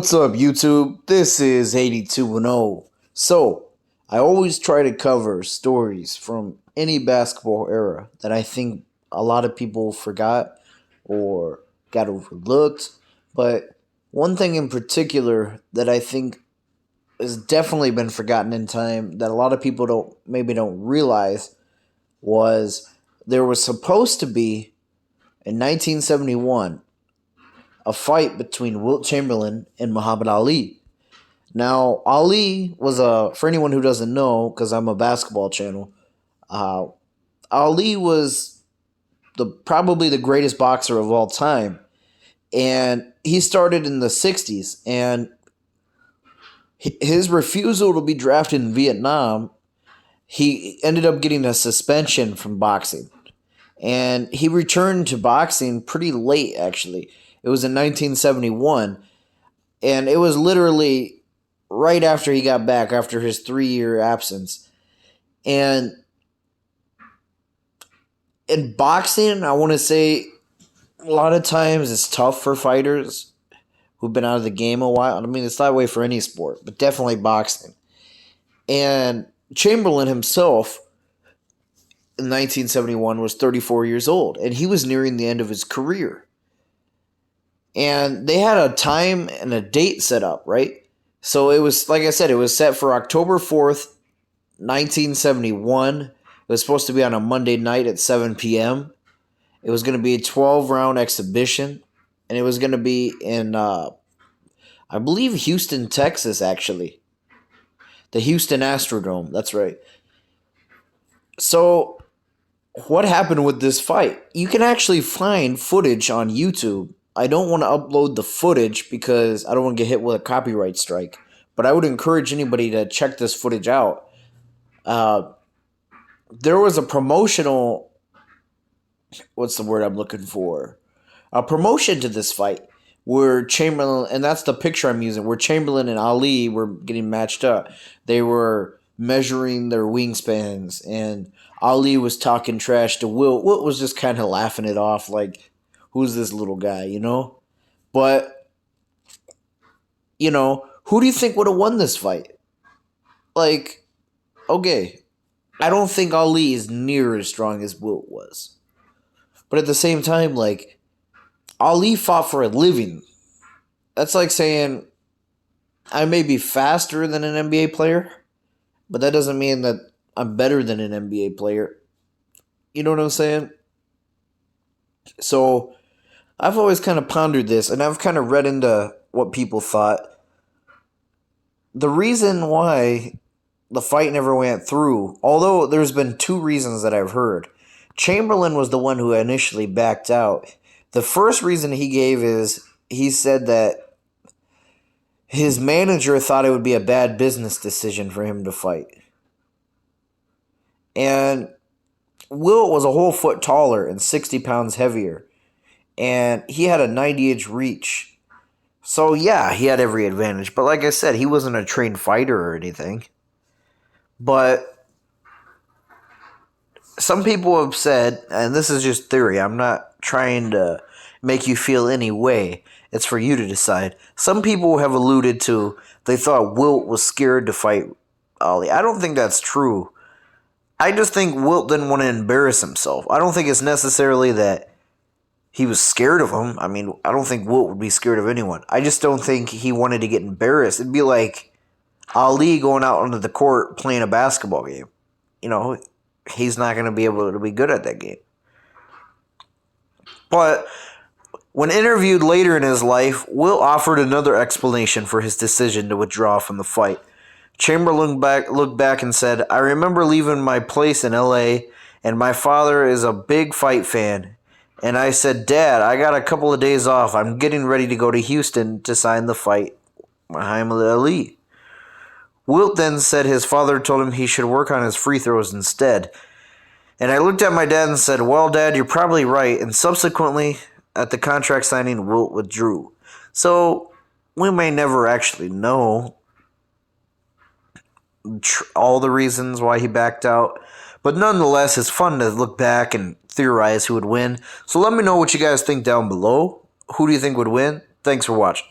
What's up, YouTube? This is 8210. So, I always try to cover stories from any basketball era that I think a lot of people forgot or got overlooked. But one thing in particular that I think has definitely been forgotten in time that a lot of people don't realize was there was supposed to be in 1971 a fight between Wilt Chamberlain and Muhammad Ali. Now, Ali was for anyone who doesn't know, because I'm a basketball channel, uh, Ali was probably the greatest boxer of all time, and he started in the '60s. And his refusal to be drafted in Vietnam, he ended up getting a suspension from boxing, and he returned to boxing pretty late. Actually, it was in 1971, and it was literally right after he got back after his 3-year absence. And in boxing, I want to say a lot of times it's tough for fighters who've been out of the game a while. I mean, it's that way for any sport, but definitely boxing. And Chamberlain himself in 1971 was 34 years old, and he was nearing the end of his career. And they had a time and a date set up, right? So it was, like I said, it was set for October 4th, 1971. It was supposed to be on a Monday night at 7 p.m. It was going to be a 12-round exhibition, and it was going to be in, I believe, Houston, Texas, actually. The Houston Astrodome, that's right. So what happened with this fight? You can actually find footage on YouTube. I don't want to upload the footage because I don't want to get hit with a copyright strike. But I would encourage anybody to check this footage out. There was a promotional... What's the word I'm looking for? A promotion to this fight where Chamberlain... And that's the picture I'm using. Where Chamberlain and Ali were getting matched up. They were measuring their wingspans. And Ali was talking trash to Wilt. Wilt was just kind of laughing it off like... Who's this little guy, you know? But, you know, who do you think would have won this fight? Like, okay, I don't think Ali is near as strong as Wilt was. But at the same time, like, Ali fought for a living. That's like saying, I may be faster than an NBA player, but that doesn't mean that I'm better than an NBA player. You know what I'm saying? So I've always kind of pondered this, and I've kind of read into what people thought. The reason why the fight never went through, although there's been two reasons that I've heard. Chamberlain was the one who initially backed out. The first reason he gave is he said that his manager thought it would be a bad business decision for him to fight. And Wilt was a whole foot taller and 60 pounds heavier. And he had a 90-inch reach. So, yeah, he had every advantage. But like I said, he wasn't a trained fighter or anything. But some people have said, and this is just theory, I'm not trying to make you feel any way. It's for you to decide. Some people have alluded to they thought Wilt was scared to fight Ali. I don't think that's true. I just think Wilt didn't want to embarrass himself. I don't think it's necessarily that he was scared of him. I mean, I don't think Wilt would be scared of anyone. I just don't think he wanted to get embarrassed. It'd be like Ali going out onto the court playing a basketball game. You know, he's not going to be able to be good at that game. But when interviewed later in his life, Wilt offered another explanation for his decision to withdraw from the fight. Chamberlain looked back and said, I remember leaving my place in L.A., and my father is a big fight fan. And I said, Dad, I got a couple of days off. I'm getting ready to go to Houston to sign the fight Muhammad Ali. Wilt then said his father told him he should work on his free throws instead. And I looked at my dad and said, well, Dad, you're probably right. And subsequently, at the contract signing, Wilt withdrew. So we may never actually know all the reasons why he backed out. But nonetheless, it's fun to look back and theorize who would win. So let me know what you guys think down below. Who do you think would win? Thanks for watching.